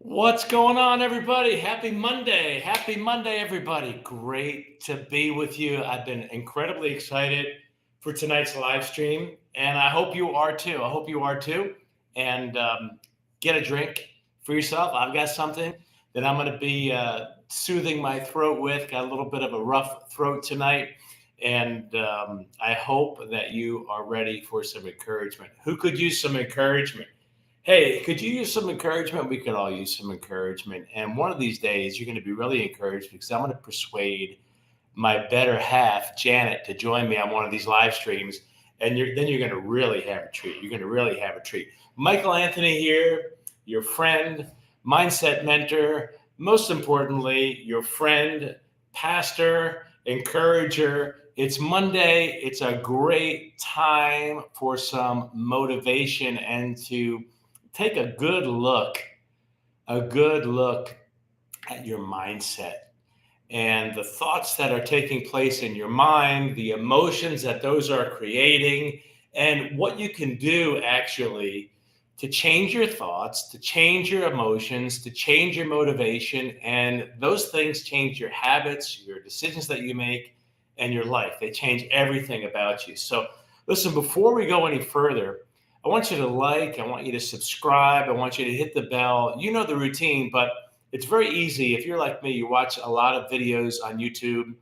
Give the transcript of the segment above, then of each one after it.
What's going on, everybody? Happy Monday. Happy Monday, everybody. Great to be with you. I've been incredibly excited for tonight's live stream, and I hope you are too. I hope you are too. And get a drink for yourself. I've got something that I'm going to be soothing my throat with. Got a little bit of a rough throat tonight. And I hope that you are ready for some encouragement. Who could use some encouragement? Hey, could you use some encouragement? We could all use some encouragement. And one of these days, you're going to be really encouraged because I'm going to persuade my better half, Janet, to join me on one of these live streams. And then you're going to really have a treat. You're going to really have a treat. Michael Anthony here, your friend, mindset mentor, most importantly, your friend, pastor, encourager. It's Monday. It's a great time for some motivation and to take a good look at your mindset and the thoughts that are taking place in your mind, the emotions that those are creating, and what you can do actually to change your thoughts, to change your emotions, to change your motivation. And those things change your habits, your decisions that you make, and your life. They change everything about you. So listen, before we go any further, I want you to like, I want you to subscribe, I want you to hit the bell. You know the routine, but it's very easy. If you're like me, you watch a lot of videos on YouTube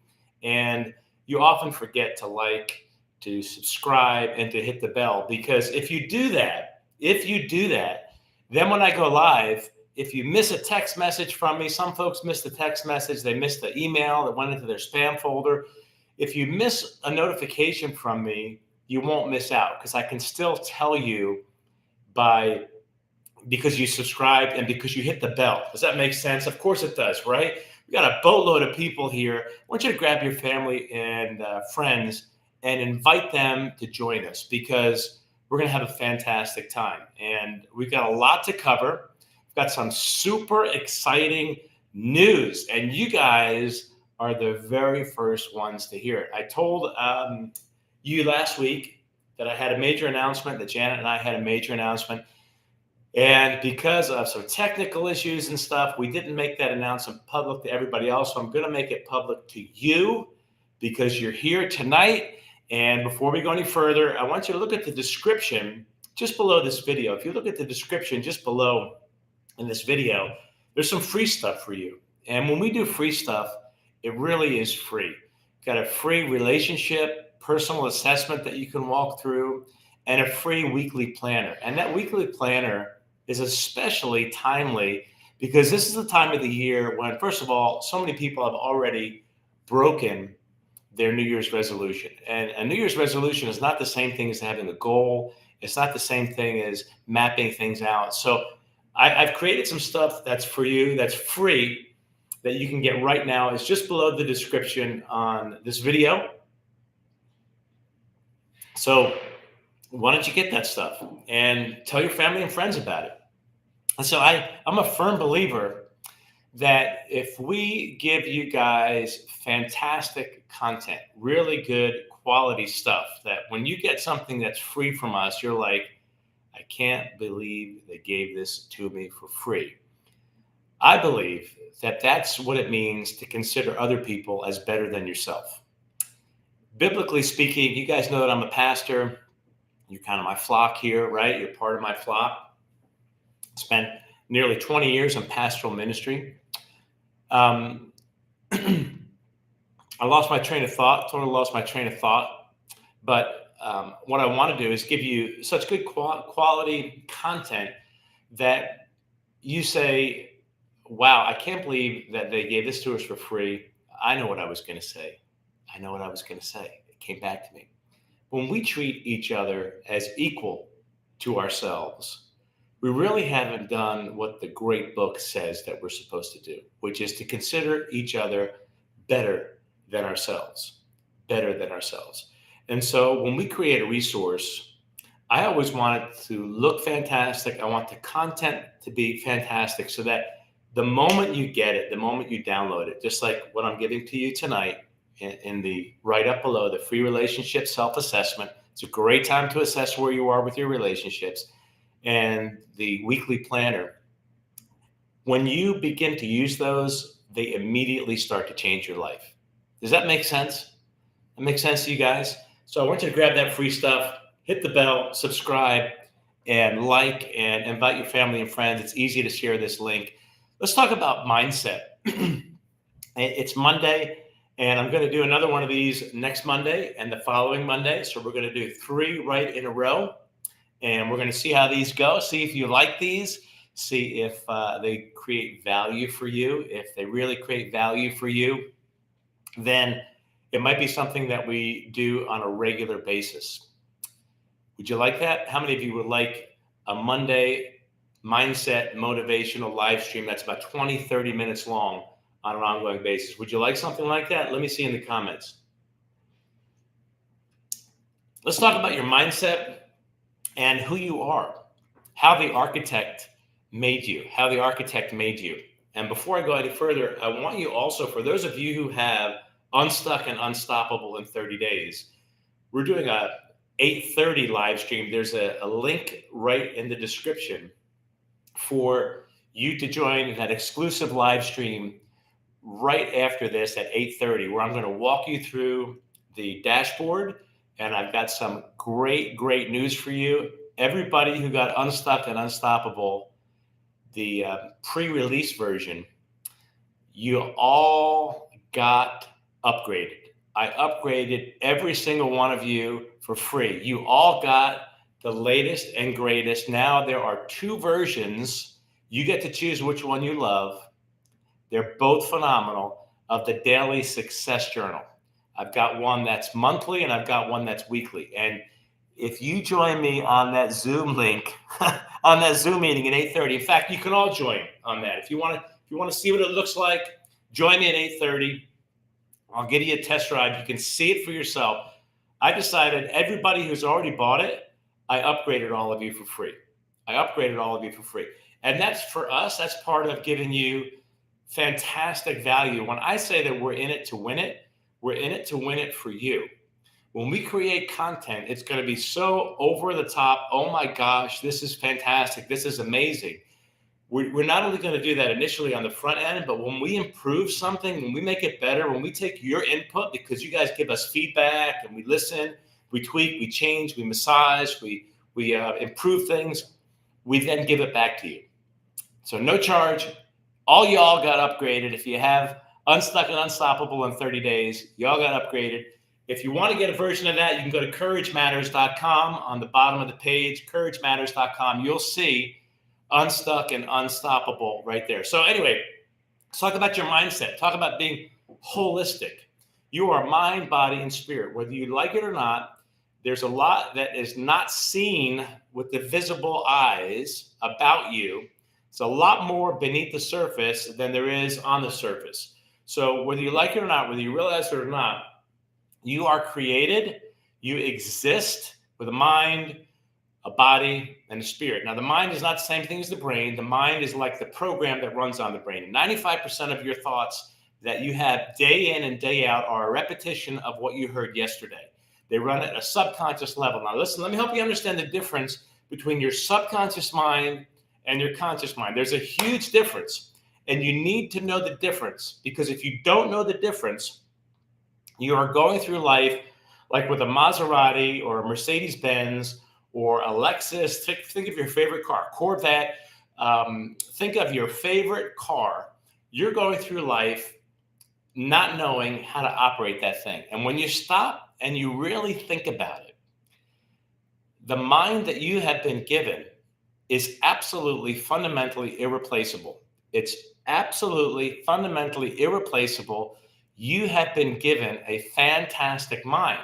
and you often forget to like, to subscribe, and to hit the bell. Because if you do that, then when I go live, if you miss a text message from me, some folks miss the text message, they miss the email that went into their spam folder. If you miss a notification from me, you won't miss out because I can still tell you because you subscribed and because you hit the bell. Does that make sense? Of course it does, right? We got a boatload of people here. I want you to grab your family and friends and invite them to join us because we're going to have a fantastic time. And we've got a lot to cover. We've got some super exciting news, and you guys are the very first ones to hear it. I told you last week that I had a major announcement, that Janet and I had a major announcement. And because of some technical issues and stuff, we didn't make that announcement public to everybody else. So I'm going to make it public to you because you're here tonight. And before we go any further, I want you to look at the description just below this video. If you look at the description just below in this video, there's some free stuff for you. And when we do free stuff, it really is free. Got a free relationship, personal assessment that you can walk through, and a free weekly planner. And that weekly planner is especially timely because this is the time of the year when, first of all, so many people have already broken their New Year's resolution. And a New Year's resolution is not the same thing as having a goal. It's not the same thing as mapping things out. So I've created some stuff that's for you, that's free, that you can get right now. It's just below the description on this video. So why don't you get that stuff and tell your family and friends about it? And so I'm a firm believer that if we give you guys fantastic content, really good quality stuff, that when you get something that's free from us, you're like, I can't believe they gave this to me for free. I believe that that's what it means to consider other people as better than yourself. Biblically speaking, you guys know that I'm a pastor. You're kind of my flock here, right? You're part of my flock. Spent nearly 20 years in pastoral ministry. I lost my train of thought, totally lost my train of thought. But what I want to do is give you such good quality content that you say, wow, I can't believe that they gave this to us for free. I know what I was going to say. It came back to me. When we treat each other as equal to ourselves, we really haven't done what the great book says that we're supposed to do, which is to consider each other better than ourselves. And so when we create a resource, I always want it to look fantastic. I want the content to be fantastic so that the moment you get it, the moment you download it, just like what I'm giving to you tonight in the right up below, the free relationship self-assessment. It's a great time to assess where you are with your relationships. And the weekly planner, When you begin to use those, they immediately start to change your life. Does that make sense? That makes sense to you guys? So I want you to grab that free stuff, hit the bell, subscribe, and like, and invite your family and friends. It's easy to share this link. Let's talk about mindset. It's Monday, and I'm going to do another one of these next Monday and the following Monday. So we're going to do 3 right in a row, and we're going to see how these go, see if you like these, see if they create value for you. If they really create value for you, then it might be something that we do on a regular basis. Would you like that? How many of you would like a Monday mindset motivational live stream that's about 20, 30 minutes long on an ongoing basis? Would you like something like that? Let me see in the comments. Let's talk about your mindset and who you are, how the architect made you, And before I go any further, I want you also, for those of you who have Unstuck and Unstoppable in 30 days, we're doing a 8:30 live stream. There's a link right in the description for you to join that exclusive live stream right after this at 8:30, where I'm going to walk you through the dashboard, and I've got some great news for you. Everybody who got Unstuck and Unstoppable, the pre-release version, you all got upgraded. I upgraded every single one of you for free. You all got the latest and greatest. Now there are 2 versions. You get to choose which one you love. They're both phenomenal, of the Daily Success Journal. I've got one that's monthly and I've got one that's weekly. And if you join me on that Zoom link, on that Zoom meeting at 8:30, in fact, you can all join on that. If you want to see what it looks like, join me at 8:30. I'll give you a test ride. You can see it for yourself. I decided everybody who's already bought it, I upgraded all of you for free. And that's for us. That's part of giving you fantastic value. When I say that we're in it to win it, we're in it to win it for you. When we create content, it's going to be so over the top. Oh my gosh, this is fantastic. This is amazing. We're not only going to do that initially on the front end, but when we improve something, when we make it better, when we take your input, because you guys give us feedback and we listen, we tweak, we change, we massage, we improve things, we then give it back to you. So no charge. All y'all got upgraded. If you have Unstuck and Unstoppable in 30 days, y'all got upgraded. If you want to get a version of that, you can go to couragematters.com. On the bottom of the page, couragematters.com, you'll see Unstuck and Unstoppable right there. So anyway, let's talk about your mindset. Talk about being holistic. You are mind, body, and spirit. Whether you like it or not, there's a lot that is not seen with the visible eyes about you. It's a lot more beneath the surface than there is on the surface. So whether you like it or not, whether you realize it or not, you are created, you exist with a mind, a body, and a spirit. Now, the mind is not the same thing as the brain. The mind is like the program that runs on the brain. 95% of your thoughts that you have day in and day out are a repetition of what you heard yesterday. They run at a subconscious level. Now, listen, let me help you understand the difference between your subconscious mind and your conscious mind. There's a huge difference, and you need to know the difference, because if you don't know the difference, you are going through life like with a Maserati or a Mercedes-Benz or a Lexus. Think of your favorite car, Corvette. Think of your favorite car. You're going through life not knowing how to operate that thing. And when you stop and you really think about it, the mind that you have been given is absolutely fundamentally irreplaceable. It's absolutely fundamentally irreplaceable. You have been given a fantastic mind,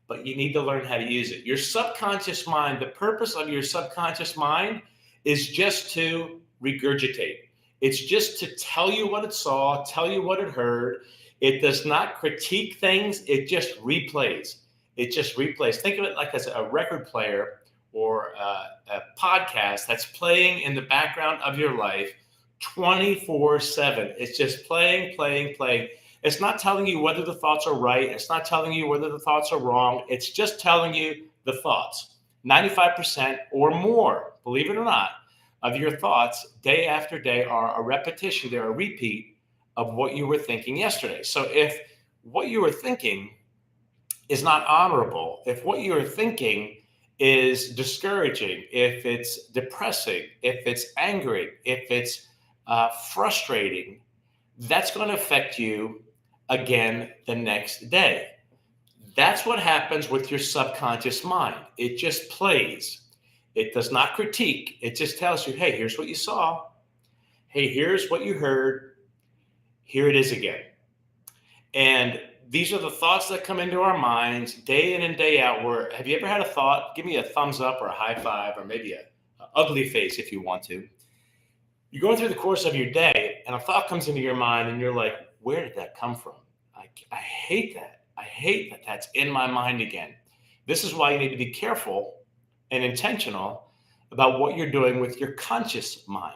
but you need to learn how to use it. Your subconscious mind, the purpose of your subconscious mind is just to regurgitate. It's just to tell you what it saw, tell you what it heard. It does not critique things. It just replays. Think of it like as a record player or a podcast that's playing in the background of your life 24/7. It's just playing. It's not telling you whether the thoughts are right. It's not telling you whether the thoughts are wrong. It's just telling you the thoughts. 95% or more, believe it or not, of your thoughts day after day are a repetition, they're a repeat of what you were thinking yesterday. So if what you were thinking is not honorable, if what you are thinking is discouraging, if it's depressing, if it's angry, if it's frustrating, that's going to affect you again the next day. That's what happens with your subconscious mind. It just plays. It does not critique. It just tells you, hey, here's what you saw. Hey, here's what you heard. Here it is again. And these are the thoughts that come into our minds day in and day out. Where have you ever had a thought? Give me a thumbs up or a high five or maybe a ugly face if you want to. You're going through the course of your day and a thought comes into your mind and you're like, where did that come from? I hate that. I hate that that's in my mind again. This is why you need to be careful and intentional about what you're doing with your conscious mind.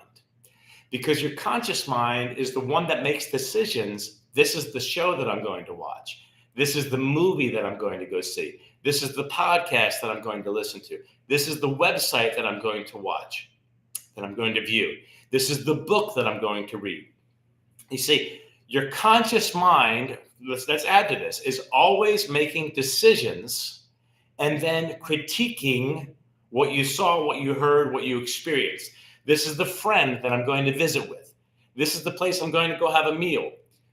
Because your conscious mind is the one that makes decisions. This is the show that I'm going to watch. This is the movie that I'm going to go see. This is the podcast that I'm going to listen to. This is the website that I'm going to watch, that I'm going to view. This is the book that I'm going to read. You see, your conscious mind, let's add to this, is always making decisions and then critiquing what you saw, what you heard, what you experienced. This is the friend that I'm going to visit with. This is the place I'm going to go have a meal,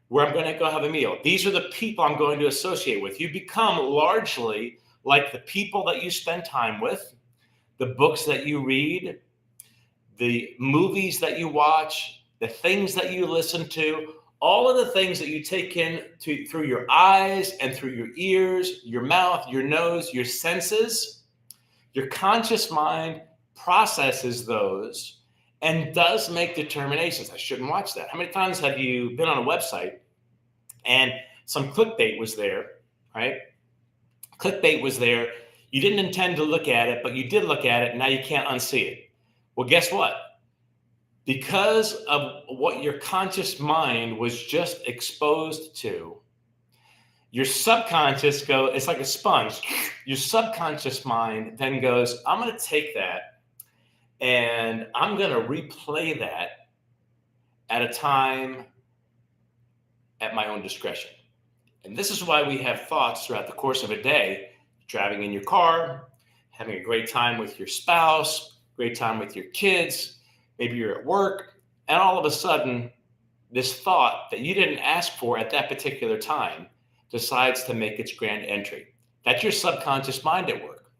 where I'm going to go have a meal. These are the people I'm going to associate with. You become largely like the people that you spend time with, the books that you read, the movies that you watch, the things that you listen to, all of the things that you take in through your eyes and through your ears, your mouth, your nose, your senses. Your conscious mind processes those and does make determinations. I shouldn't watch that. How many times have you been on a website and some clickbait was there, right? Clickbait was there. You didn't intend to look at it, but you did look at it, and now you can't unsee it. Well, guess what? Because of what your conscious mind was just exposed to, your subconscious it's like a sponge. Your subconscious mind then goes, I'm going to take that and I'm going to replay that at a time at my own discretion. And this is why we have thoughts throughout the course of a day, driving in your car, having a great time with your spouse, great time with your kids. Maybe you're at work, and all of a sudden, this thought that you didn't ask for at that particular time decides to make its grand entry. That's your subconscious mind at work.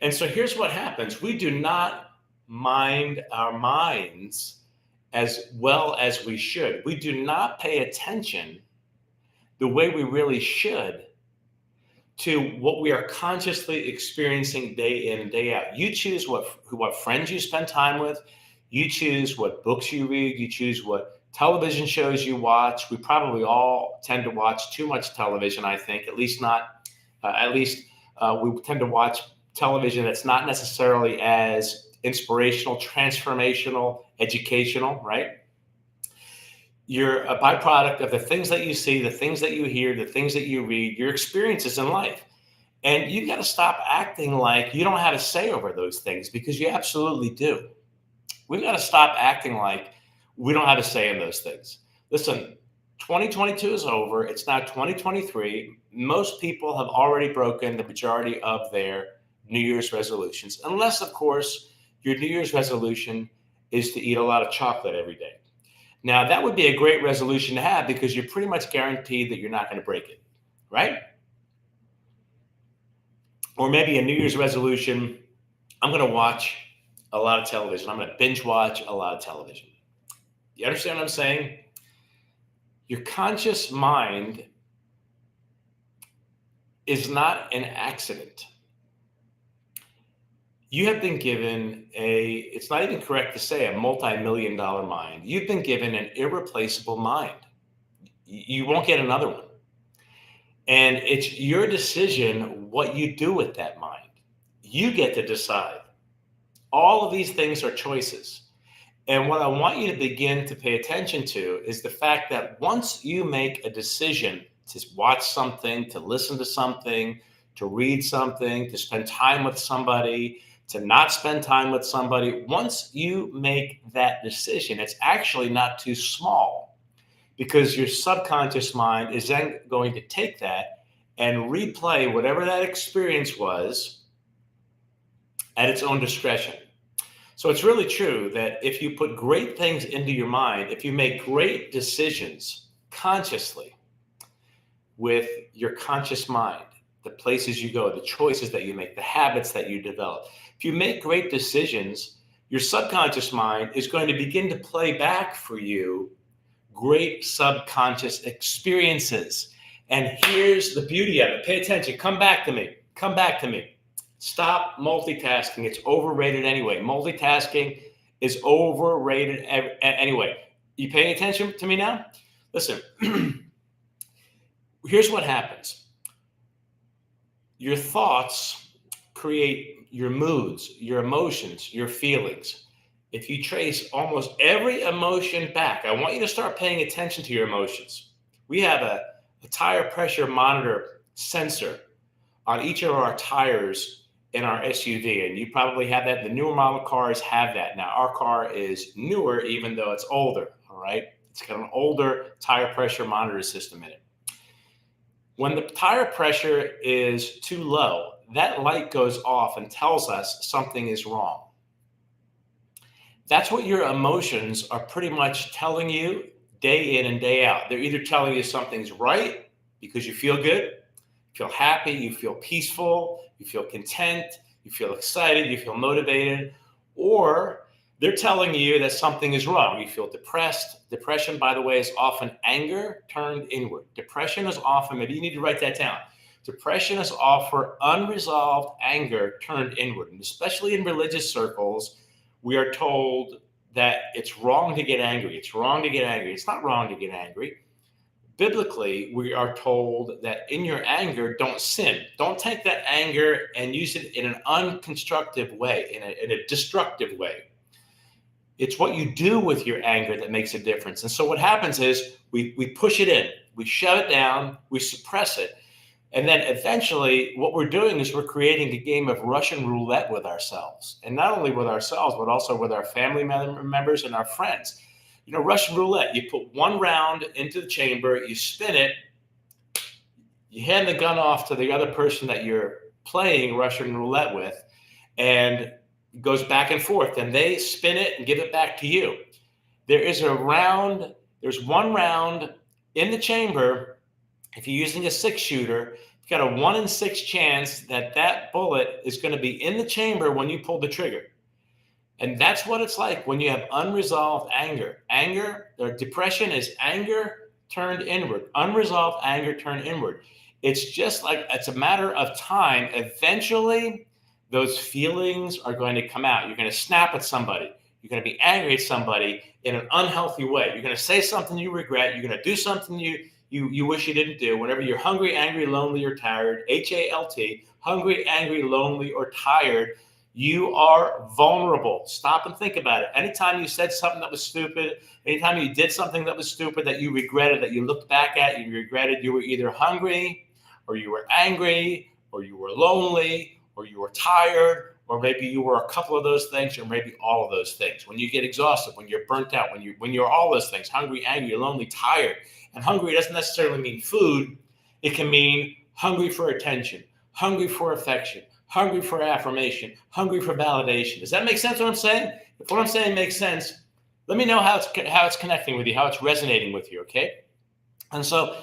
And so here's what happens. We do not mind our minds as well as we should. We do not pay attention the way we really should to what we are consciously experiencing day in and day out. You choose what friends you spend time with. You choose what books you read. You choose what television shows you watch. We probably all tend to watch too much television, I think, we tend to watch television that's not necessarily as inspirational, transformational, educational, right? You're a byproduct of the things that you see, the things that you hear, the things that you read, your experiences in life. And you got to stop acting like you don't have a say over those things, because you absolutely do. We've got to stop acting like we don't have a say in those things. Listen, 2022 is over. It's now 2023. Most people have already broken the majority of their New Year's resolutions, unless, of course, your New Year's resolution is to eat a lot of chocolate every day. Now, that would be a great resolution to have, because you're pretty much guaranteed that you're not going to break it, right? Or maybe a New Year's resolution, I'm going to watch a lot of television. I'm going to binge watch a lot of television. You understand what I'm saying? Your conscious mind is not an accident. You have been given it's not even correct to say a multi-million-dollar mind. You've been given an irreplaceable mind. You won't get another one. And it's your decision what you do with that mind. You get to decide. All of these things are choices. And what I want you to begin to pay attention to is the fact that once you make a decision to watch something, to listen to something, to read something, to spend time with somebody, to not spend time with somebody. Once you make that decision, it's actually not too small, because your subconscious mind is then going to take that and replay whatever that experience was at its own discretion. So it's really true that if you put great things into your mind, if you make great decisions consciously with your conscious mind, the places you go, the choices that you make, the habits that you develop, if you make great decisions, your subconscious mind is going to begin to play back for you great subconscious experiences. And here's the beauty of it. Pay attention. Come back to me. Come back to me. Stop multitasking. It's overrated anyway. Multitasking is overrated anyway. You paying attention to me now? Listen, here's what happens. Your thoughts create your moods, your emotions, your feelings. If you trace almost every emotion back, I want you to start paying attention to your emotions. We have a tire pressure monitor sensor on each of our tires in our SUV, and you probably have that. The newer model cars have that. Now, our car is newer, even though it's older, all right? It's got an older tire pressure monitor system in it. When the tire pressure is too low, that light goes off and tells us something is wrong. That's what your emotions are pretty much telling you day in and day out. They're either telling you something's right because you feel good, you feel happy, you feel peaceful, you feel content, you feel excited, you feel motivated, or they're telling you that something is wrong. You feel depressed. Depression, by the way, is often anger turned inward. Depression is often, maybe you need to write that down. Depression is often unresolved anger turned inward. And especially in religious circles, we are told that it's wrong to get angry. It's wrong to get angry. It's not wrong to get angry. Biblically, we are told that in your anger, don't sin. Don't take that anger and use it in an unconstructive way, in a destructive way. It's what you do with your anger that makes a difference. And so what happens is we push it in, we shut it down, we suppress it. And then eventually what we're doing is we're creating a game of Russian roulette with ourselves. And not only with ourselves, but also with our family members and our friends. You know, Russian roulette, you put one round into the chamber, you spin it, you hand the gun off to the other person that you're playing Russian roulette with, and it goes back and forth, and they spin it and give it back to you. There's one round in the chamber. If you're using a 6-shooter, you've got a 1 in 6 chance that bullet is going to be in the chamber when you pull the trigger. And that's what it's like when you have unresolved anger. Anger or depression is anger turned inward. Unresolved anger turned inward. It's just like it's a matter of time. Eventually, those feelings are going to come out. You're going to snap at somebody. You're going to be angry at somebody in an unhealthy way. You're going to say something you regret. You're going to do something you wish you didn't do. Whenever you're hungry, angry, lonely, or tired, HALT, hungry, angry, lonely, or tired, you are vulnerable. Stop and think about it. Anytime you said something that was stupid, anytime you did something that was stupid that you regretted, that you looked back at, you regretted, you were either hungry, or you were angry, or you were lonely, or you were tired, or maybe you were a couple of those things, or maybe all of those things. When you get exhausted, when you're burnt out, when you're all those things, hungry, angry, lonely, tired. And hungry doesn't necessarily mean food. It can mean hungry for attention, hungry for affection, hungry for affirmation, hungry for validation. Does that make sense what I'm saying? If what I'm saying makes sense, let me know how it's connecting with you, how it's resonating with you, okay? And so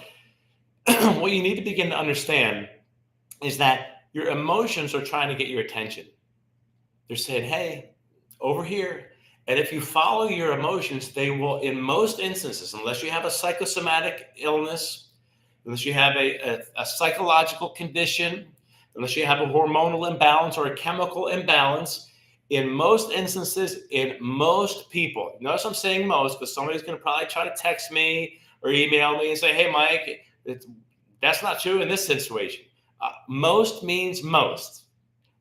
what you need to begin to understand is that your emotions are trying to get your attention. They're saying, hey, over here. And if you follow your emotions, they will, in most instances, unless you have a psychosomatic illness, unless you have a psychological condition, unless you have a hormonal imbalance or a chemical imbalance, in most instances, in most people, notice I'm saying most, because somebody's going to probably try to text me or email me and say, hey, Mike, that's not true in this situation. Most means most.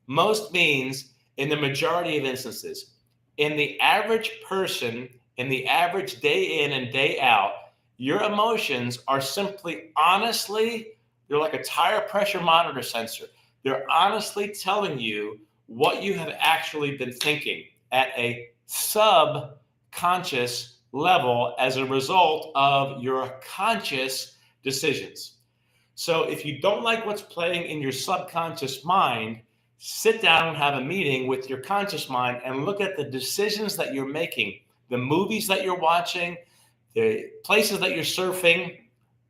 Most means in the majority of instances. In the average person, in the average day in and day out, your emotions are simply honestly, they're like a tire pressure monitor sensor. They're honestly telling you what you have actually been thinking at a subconscious level as a result of your conscious decisions. So if you don't like what's playing in your subconscious mind, sit down and have a meeting with your conscious mind and look at the decisions that you're making, the movies that you're watching, the places that you're surfing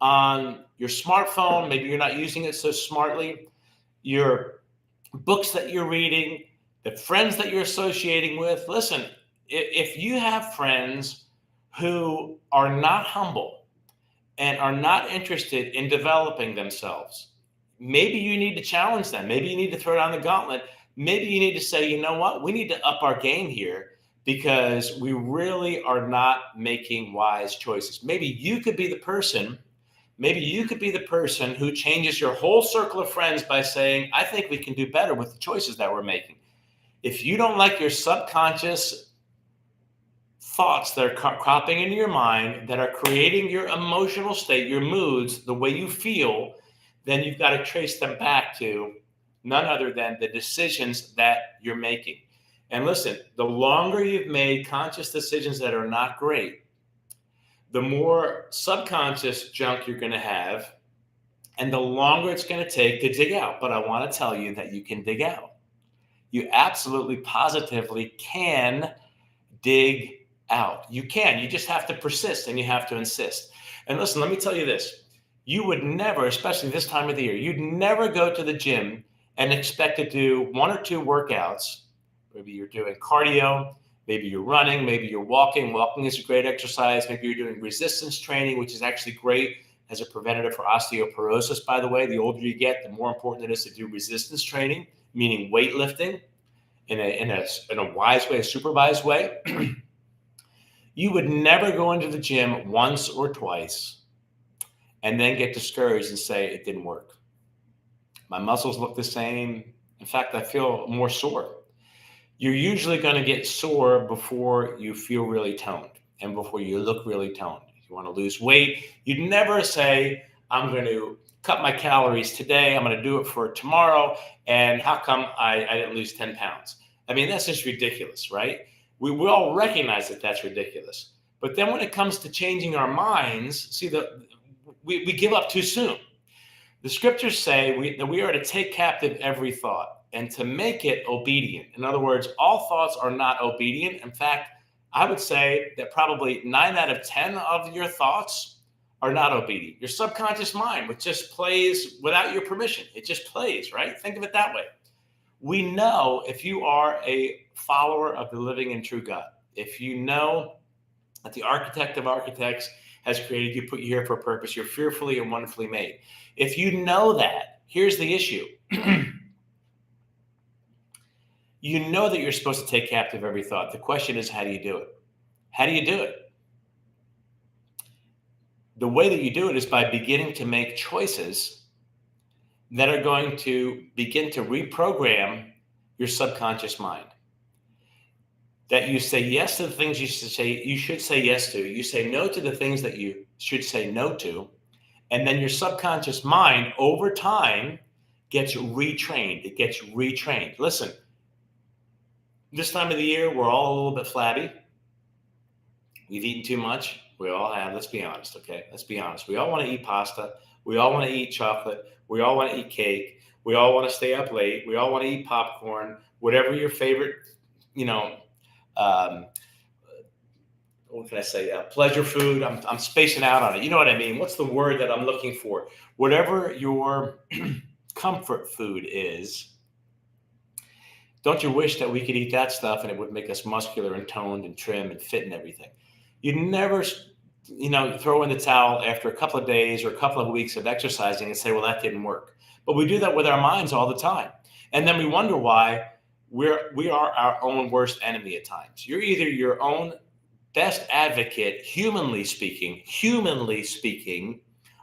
on your smartphone. Maybe you're not using it so smartly. Your books that you're reading, the friends that you're associating with. Listen, if you have friends who are not humble and are not interested in developing themselves, maybe you need to challenge them. Maybe you need to throw down the gauntlet. Maybe you need to say, you know what, we need to up our game here because we really are not making wise choices. Maybe you could be the person who changes your whole circle of friends by saying, I think we can do better with the choices that we're making. If you don't like your subconscious thoughts that are cropping into your mind, that are creating your emotional state, your moods, the way you feel, then you've got to trace them back to none other than the decisions that you're making. And listen, the longer you've made conscious decisions that are not great, the more subconscious junk you're going to have, and the longer it's going to take to dig out. But I want to tell you that you can dig out. You absolutely, positively can dig out. You can. You just have to persist and you have to insist. And listen, let me tell you this. You would never, especially this time of the year, you'd never go to the gym and expect to do one or two workouts. Maybe you're doing cardio, maybe you're running, maybe you're walking. Walking is a great exercise. Maybe you're doing resistance training, which is actually great as a preventative for osteoporosis, by the way. The older you get, the more important it is to do resistance training, meaning weightlifting in a wise way, a supervised way. You would never go into the gym once or twice and then get discouraged and say, it didn't work. My muscles look the same. In fact, I feel more sore. You're usually going to get sore before you feel really toned and before you look really toned. If you want to lose weight, you'd never say, I'm going to cut my calories today. I'm going to do it for tomorrow. And how come I didn't lose 10 pounds? I mean, that's just ridiculous, right? We all recognize that that's ridiculous. But then when it comes to changing our minds, see, we give up too soon. The scriptures say that we are to take captive every thought and to make it obedient. In other words, all thoughts are not obedient. In fact, I would say that probably 9 out of 10 of your thoughts are not obedient. Your subconscious mind, which just plays without your permission. It just plays, right? Think of it that way. We know if you are a follower of the living and true God, if you know that the architect of architects has created you, put you here for a purpose, you're fearfully and wonderfully made. If you know that, here's the issue. You know that you're supposed to take captive every thought. The question is, how do you do it? How do you do it? The way that you do it is by beginning to make choices that are going to begin to reprogram your subconscious mind. That you say yes to the things you should say yes to. You say no to the things that you should say no to. And then your subconscious mind over time gets retrained. It gets retrained. Listen, this time of the year, we're all a little bit flabby. We've eaten too much. We all have. Let's be honest, okay? Let's be honest. We all want to eat pasta. We all want to eat chocolate. We all want to eat cake. We all want to stay up late. We all want to eat popcorn. Whatever your favorite, what can I say? Pleasure food. I'm spacing out on it. You know what I mean? What's the word that I'm looking for? Whatever your comfort food is, don't you wish that we could eat that stuff and it would make us muscular and toned and trim and fit and everything? You'd never, throw in the towel after a couple of days or a couple of weeks of exercising and say, well, that didn't work. But we do that with our minds all the time. And then we wonder why we are our own worst enemy at times. You're either your own best advocate, humanly speaking,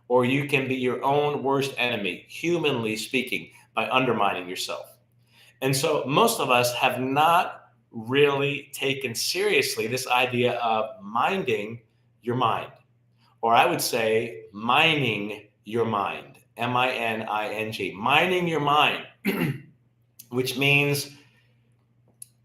or you can be your own worst enemy, humanly speaking, by undermining yourself. And so most of us have not really taken seriously this idea of minding your mind, or I would say mining your mind, mining, mining your mind, which means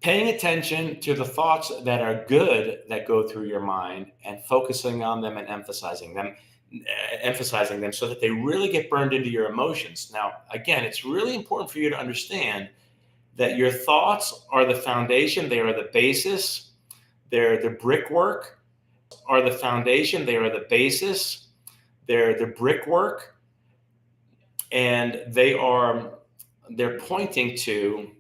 Paying attention to the thoughts that are good that go through your mind and focusing on them and emphasizing them so that they really get burned into your emotions. Now, again, it's really important for you to understand that your thoughts are the foundation. They are the basis. They're the brickwork. Are the foundation. They are the basis. They're the brickwork, and they're pointing to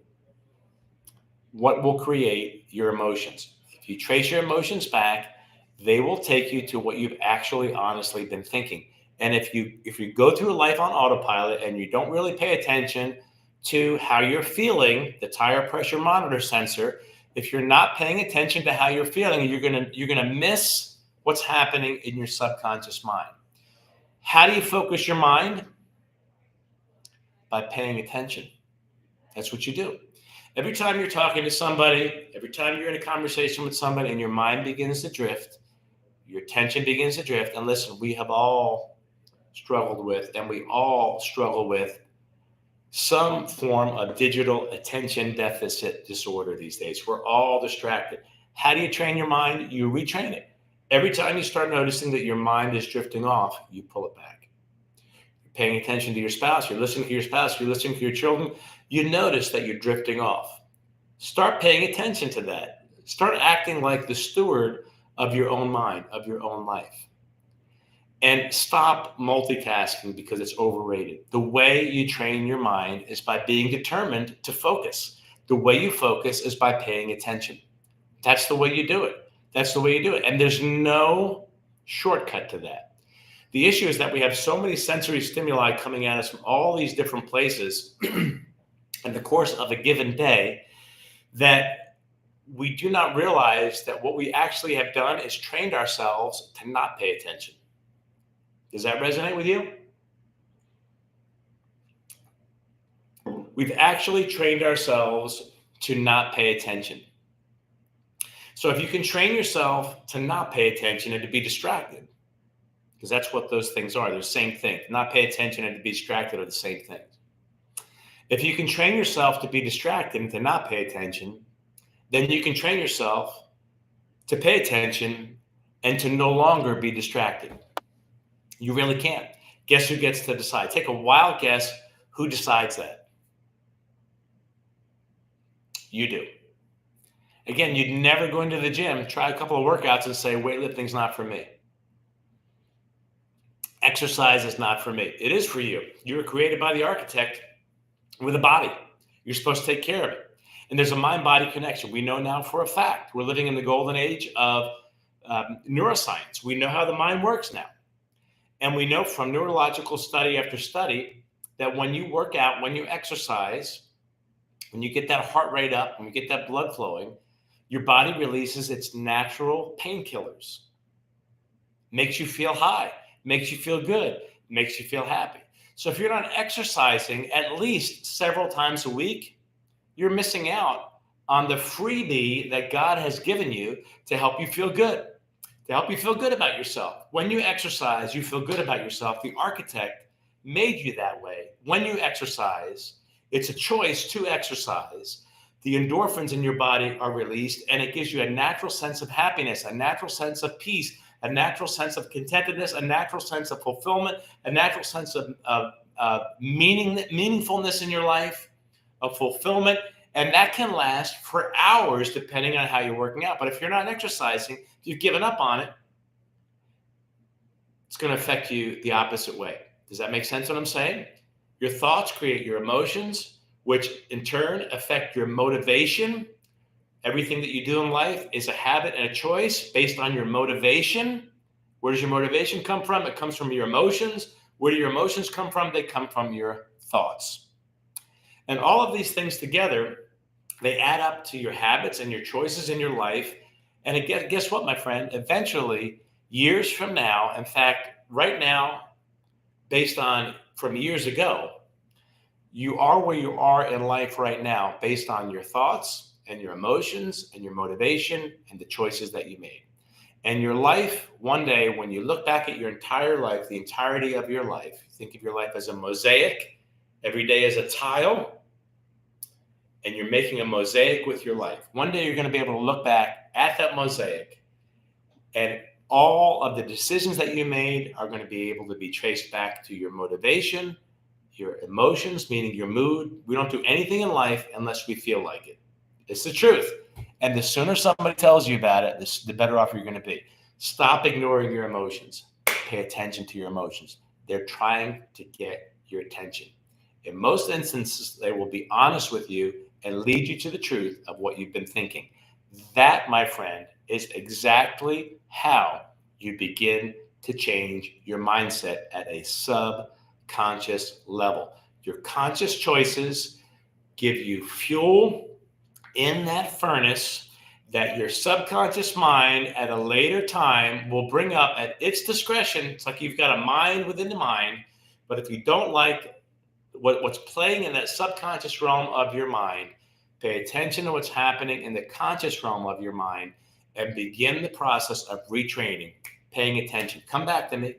what will create your emotions. If you trace your emotions back, they will take you to what you've actually honestly been thinking. And if you go through life on autopilot and you don't really pay attention to how you're feeling, the tire pressure monitor sensor, if you're not paying attention to how you're feeling, you're gonna miss what's happening in your subconscious mind. How do you focus your mind? By paying attention. That's what you do. Every time you're talking to somebody, every time you're in a conversation with somebody and your mind begins to drift, your attention begins to drift. And listen, we have all struggled with, and we all struggle with some form of digital attention deficit disorder these days. We're all distracted. How do you train your mind? You retrain it. Every time you start noticing that your mind is drifting off, you pull it back. You're paying attention to your spouse. You're listening to your spouse. You're listening to your children. You notice that you're drifting off. Start paying attention to that. Start acting like the steward of your own mind, of your own life. And stop multitasking because it's overrated. The way you train your mind is by being determined to focus. The way you focus is by paying attention. That's the way you do it. That's the way you do it. And there's no shortcut to that. The issue is that we have so many sensory stimuli coming at us from all these different places in the course of a given day that we do not realize that what we actually have done is trained ourselves to not pay attention. Does that resonate with you? We've actually trained ourselves to not pay attention. So if you can train yourself to not pay attention and to be distracted, because that's what those things are, they're the same thing. Not pay attention and to be distracted are the same things. If you can train yourself to be distracted and to not pay attention, then you can train yourself to pay attention and to no longer be distracted. You really can't. Guess who gets to decide? Take a wild guess who decides that. You do. Again, you'd never go into the gym, try a couple of workouts and say, weightlifting's not for me. Exercise is not for me. It is for you. You were created by the architect with a body. You're supposed to take care of it. And there's a mind-body connection. We know now for a fact. We're living in the golden age of neuroscience. We know how the mind works now. And we know from neurological study after study that when you work out, when you exercise, when you get that heart rate up, when you get that blood flowing, your body releases its natural painkillers. Makes you feel high, makes you feel good, makes you feel happy. So if you're not exercising at least several times a week, you're missing out on the freebie that God has given you to help you feel good, to help you feel good about yourself. When you exercise, you feel good about yourself. The architect made you that way. When you exercise, it's a choice to exercise. The endorphins in your body are released, and it gives you a natural sense of happiness, a natural sense of peace, a natural sense of contentedness, a natural sense of fulfillment, a natural sense of meaningfulness in your life, of fulfillment. And that can last for hours depending on how you're working out. But if you're not exercising, if you've given up on it, it's going to affect you the opposite way. Does that make sense what I'm saying? Your thoughts create your emotions, which in turn affect your motivation. Everything that you do in life is a habit and a choice based on your motivation. Where does your motivation come from? It comes from your emotions. Where do your emotions come from? They come from your thoughts. And all of these things together, they add up to your habits and your choices in your life. And again, guess what, my friend? Eventually, years from now, in fact, right now, based on from years ago, you are where you are in life right now based on your thoughts and your emotions and your motivation and the choices that you made. And your life, one day, when you look back at your entire life, the entirety of your life, think of your life as a mosaic, every day as a tile, and you're making a mosaic with your life. One day you're going to be able to look back at that mosaic, and all of the decisions that you made are going to be able to be traced back to your motivation, your emotions, meaning your mood. We don't do anything in life unless we feel like it. It's the truth. And the sooner somebody tells you about it, the better off you're going to be. Stop ignoring your emotions. Pay attention to your emotions. They're trying to get your attention. In most instances, they will be honest with you and lead you to the truth of what you've been thinking. That, my friend, is exactly how you begin to change your mindset at a subconscious level. Your conscious choices give you fuel in that furnace that your subconscious mind at a later time will bring up at its discretion. It's like you've got a mind within the mind, but if you don't like what's playing in that subconscious realm of your mind, pay attention to what's happening in the conscious realm of your mind and begin the process of retraining, paying attention. Come back to me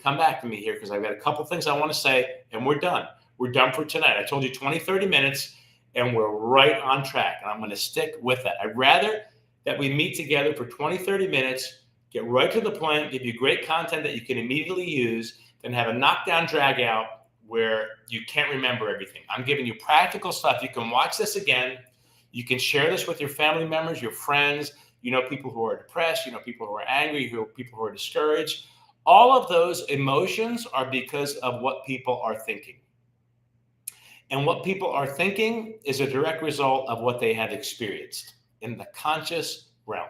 here, because I've got a couple things I want to say, and we're done. We're done for tonight. I told you 20, 30 minutes, and we're right on track, and I'm going to stick with that. I'd rather that we meet together for 20, 30 minutes, get right to the point, give you great content that you can immediately use, than have a knockdown, drag out where you can't remember everything. I'm giving you practical stuff. You can watch this again. You can share this with your family members, your friends, people who are depressed, people who are angry, people who are discouraged. All of those emotions are because of what people are thinking. And what people are thinking is a direct result of what they have experienced in the conscious realm.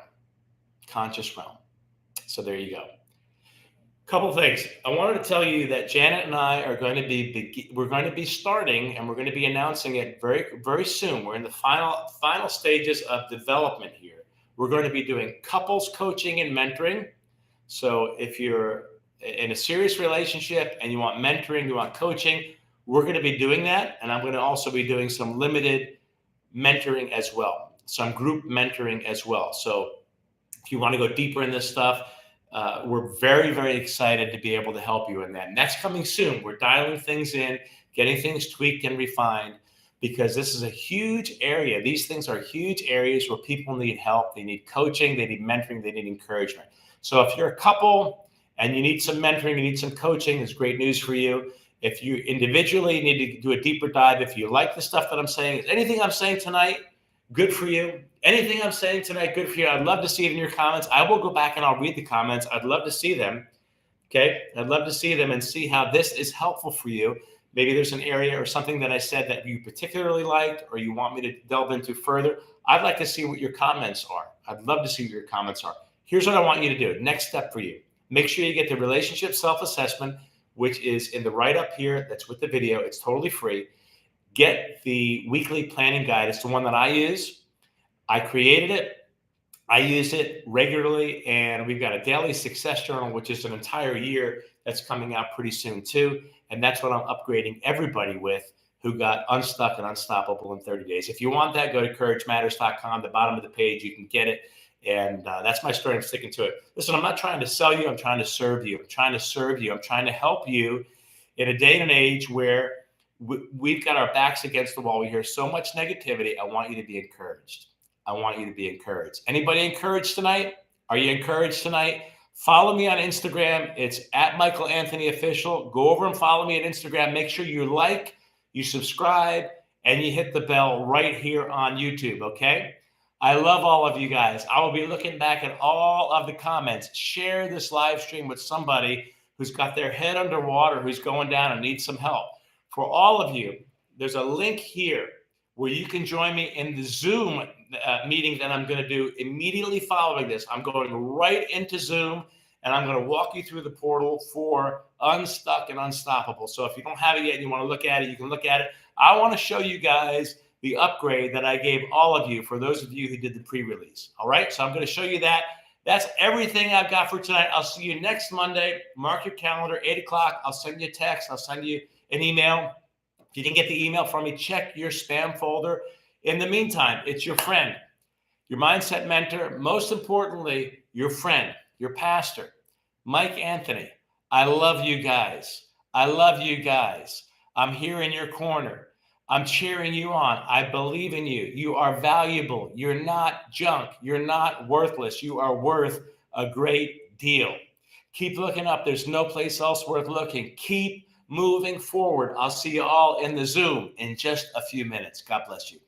So there you go. Couple things. I wanted to tell you that Janet and I are going to be starting, and we're going to be announcing it very, very soon. We're in the final stages of development here. We're going to be doing couples coaching and mentoring. So if you're in a serious relationship and you want mentoring, you want coaching, we're going to be doing that. And I'm going to also be doing some limited mentoring as well, some group mentoring as well. So if you want to go deeper in this stuff, we're very, very excited to be able to help you in that. And that's coming soon. We're dialing things in, getting things tweaked and refined, because this is a huge area. These things are huge areas where people need help. They need coaching, they need mentoring, they need encouragement. So if you're a couple and you need some mentoring, you need some coaching, it's great news for you. If you individually need to do a deeper dive, if you like the stuff that I'm saying, is anything I'm saying tonight good for you? Anything I'm saying tonight good for you? I'd love to see it in your comments. I will go back and I'll read the comments. I'd love to see them. Okay? I'd love to see them and see how this is helpful for you. Maybe there's an area or something that I said that you particularly liked or you want me to delve into further. I'd like to see what your comments are. I'd love to see what your comments are. Here's what I want you to do. Next step for you. Make sure you get the relationship self-assessment, which is in the write-up here. That's with the video. It's totally free. Get the weekly planning guide. It's the one that I use. I created it. I use it regularly, and we've got a daily success journal, which is an entire year that's coming out pretty soon too. And that's what I'm upgrading everybody with who got unstuck and unstoppable in 30 days. If you want that, go to couragematters.com. The bottom of the page, you can get it. And that's my story. I'm sticking to it. Listen, I'm not trying to sell you. I'm trying to serve you. I'm trying to help you in a day and age where we've got our backs against the wall. We hear so much negativity. I want you to be encouraged. Anybody encouraged tonight? Are you encouraged tonight? Follow me on Instagram. It's at Michael Anthony Official. Go over and follow me on Instagram. Make sure you like, you subscribe, and you hit the bell right here on YouTube, okay? I love all of you guys. I will be looking back at all of the comments. Share this live stream with somebody who's got their head underwater, who's going down and needs some help. For all of you, there's a link here where you can join me in the Zoom meeting that I'm going to do immediately following this. I'm going right into Zoom, and I'm going to walk you through the portal for Unstuck and Unstoppable. So if you don't have it yet and you want to look at it, you can look at it. I want to show you guys the upgrade that I gave all of you, for those of you who did the pre-release. All right, so I'm going to show you that. That's everything I've got for tonight. I'll see you next Monday. Mark your calendar, 8 o'clock. I'll send you a text. I'll send you an email. If you didn't get the email from me, check your spam folder. In the meantime, it's your friend, your mindset mentor, most importantly, your friend, your pastor, Mike Anthony. I love you guys. I'm here in your corner. I'm cheering you on. I believe in you. You are valuable. You're not junk. You're not worthless. You are worth a great deal. Keep looking up. There's no place else worth looking. Keep moving forward. I'll see you all in the Zoom in just a few minutes. God bless you.